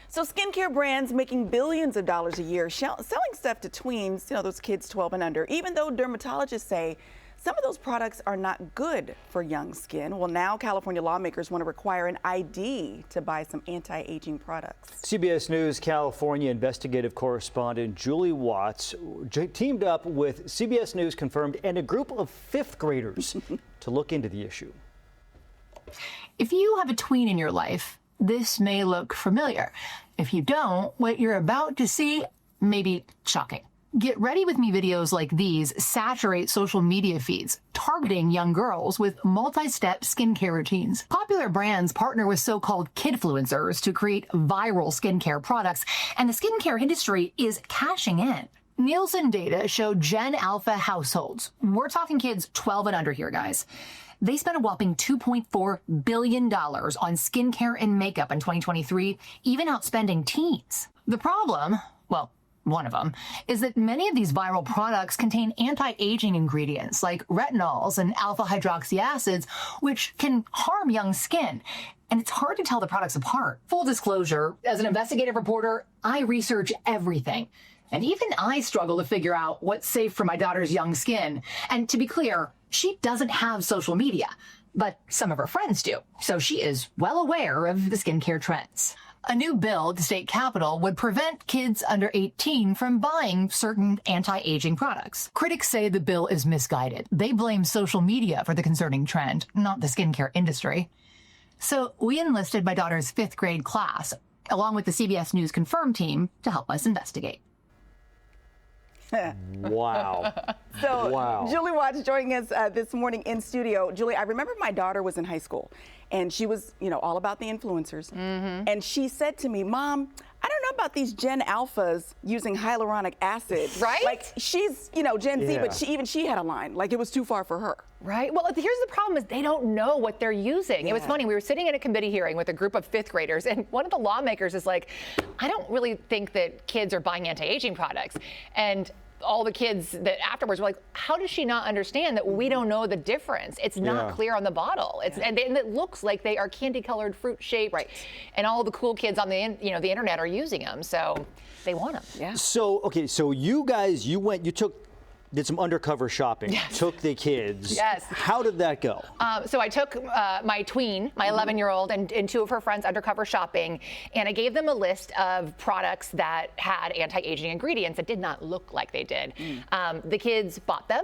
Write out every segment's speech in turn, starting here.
So skincare brands making billions of dollars a year selling stuff to tweens, those kids 12 and under, even though dermatologists say some of those products are not good for young skin. Well, now California lawmakers want to require an ID to buy some anti-aging products. CBS News California investigative correspondent Julie Watts teamed up with CBS News Confirmed and a group of fifth graders to look into the issue. If you have a tween in your life, this may look familiar. If you don't, what you're about to see may be shocking. Get ready with me videos like these saturate social media feeds, targeting young girls with multi-step skincare routines. Popular brands partner with so-called kidfluencers to create viral skincare products, and the skincare industry is cashing in. Nielsen data show Gen Alpha households, we're talking kids 12 and under here, guys, they spent a whopping $2.4 billion on skincare and makeup in 2023, even outspending teens. The problem, well, one of them, is that many of these viral products contain anti-aging ingredients like retinols and alpha hydroxy acids, which can harm young skin. And it's hard to tell the products apart. Full disclosure, as an investigative reporter, I research everything. And even I struggle to figure out what's safe for my daughter's young skin. And to be clear, she doesn't have social media, but some of her friends do. So she is well aware of the skincare trends. A new bill at the state capitol would prevent kids under 18 from buying certain anti-aging products. Critics say the bill is misguided. They blame social media for the concerning trend, not the skincare industry. So we enlisted my daughter's fifth grade class, along with the CBS News Confirmed team, to help us investigate. Wow. So wow. Julie Watts joining us this morning in studio. Julie, I remember my daughter was in high school and she was, all about the influencers. Mm-hmm. And she said to me, Mom, I don't know about these Gen Alphas using hyaluronic acid. Right? Like she's, Gen Z, but she had a line. Like it was too far for her. Right. Well, here's the problem is they don't know what they're using. Yeah. It was funny. We were sitting in a committee hearing with a group of fifth graders, and one of the lawmakers is like, I don't really think that kids are buying anti-aging products. And all the kids that afterwards were like, how does she not understand that we don't know the difference? It's not clear on the bottle. It's and it looks like they are candy-colored, fruit-shaped, right? And all the cool kids on the the internet are using them, so they want them. Yeah. So okay, so you guys, did some undercover shopping, took the kids. Yes. How did that go? So I took my tween, my 11-year-old, and two of her friends undercover shopping, and I gave them a list of products that had anti-aging ingredients that did not look like they did. The kids bought them.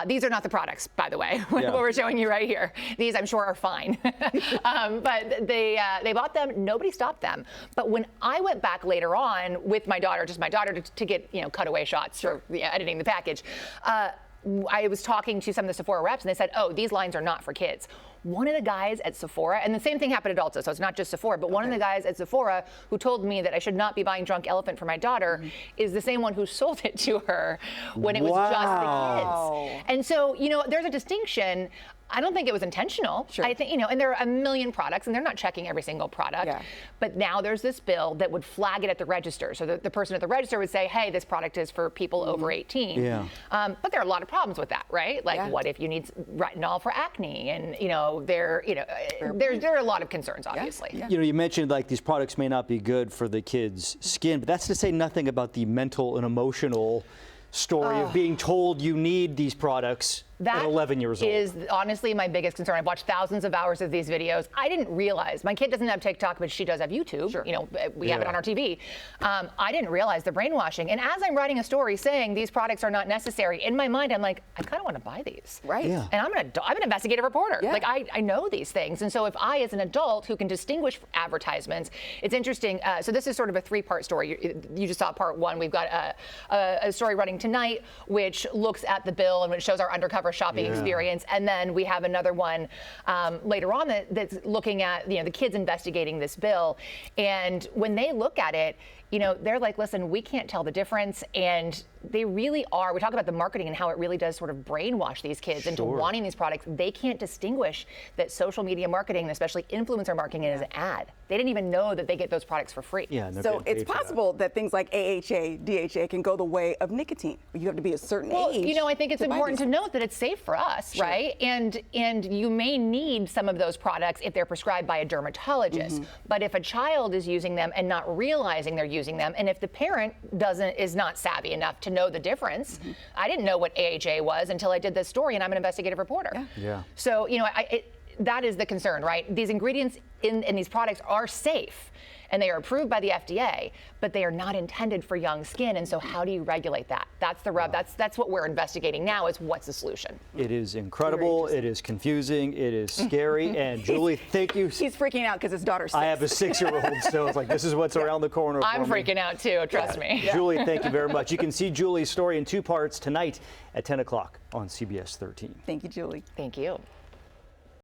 These are not the products, by the way, what we're showing you right here. These, I'm sure, are fine. But they bought them. Nobody stopped them. But when I went back later on with my daughter, just my daughter, to get cutaway shots for editing the package, I was talking to some of the Sephora reps, and they said, oh, these lines are not for kids. One of the guys at Sephora, and the same thing happened at Ulta, so it's not just Sephora, but one of the guys at Sephora who told me that I should not be buying Drunk Elephant for my daughter is the same one who sold it to her when it was just the kids. And so, there's a distinction. I don't think it was intentional. Sure. I think, and there are a million products, and they're not checking every single product. Yeah. But now there's this bill that would flag it at the register. So the person at the register would say, hey, this product is for people over 18. Yeah. But there are a lot of problems with that, right? Like, what if you need retinol for acne? And, there are a lot of concerns, obviously. Yeah. You mentioned like these products may not be good for the kids' skin, but that's to say nothing about the mental and emotional story of being told you need these products at 11 years old. That is honestly my biggest concern. I've watched thousands of hours of these videos. I didn't realize, my kid doesn't have TikTok, but she does have YouTube. Sure. We have it on our TV. I didn't realize the brainwashing. And as I'm writing a story saying these products are not necessary, in my mind, I'm like, I kind of want to buy these. Right. Yeah. And I'm an investigative reporter. Yeah. Like I know these things. And so if I, as an adult who can distinguish advertisements, it's interesting. So this is sort of a three-part story. You just saw part one. We've got a story running tonight, which looks at the bill and which shows our undercover shopping experience, and then we have another one later on that's looking at the kids investigating this bill, and when they look at it, they're like, listen, we can't tell the difference, and they really are. We talk about the marketing and how it really does sort of brainwash these kids into wanting these products. They can't distinguish that social media marketing, and especially influencer marketing, is an ad. They didn't even know that they get those products for free. Yeah, so it's possible that things like AHA, DHA can go the way of nicotine. You have to be a certain age. You know, I think it's important to note that it's safe for us, right? And you may need some of those products if they're prescribed by a dermatologist. But if a child is using them and not realizing they're using them, and if the parent is not savvy enough to know the difference, I didn't know what AHA was until I did this story, and I'm an investigative reporter. Yeah. So, you know, that is the concern, right? These ingredients in these products are safe and they are approved by the FDA, but they are not intended for young skin. And so how do you regulate that? That's the rub. That's what we're investigating now, is what's the solution. It is incredible. It is confusing. It is scary. And Julie, thank you. He's freaking out because his daughter's 6. I have a 6-year-old, so it's like, this is what's around the corner. I'm for me. freaking out too, trust me. Julie, thank you very much. You can see Julie's story in 2 parts tonight at 10 o'clock on CBS 13. Thank you, Julie. Thank you.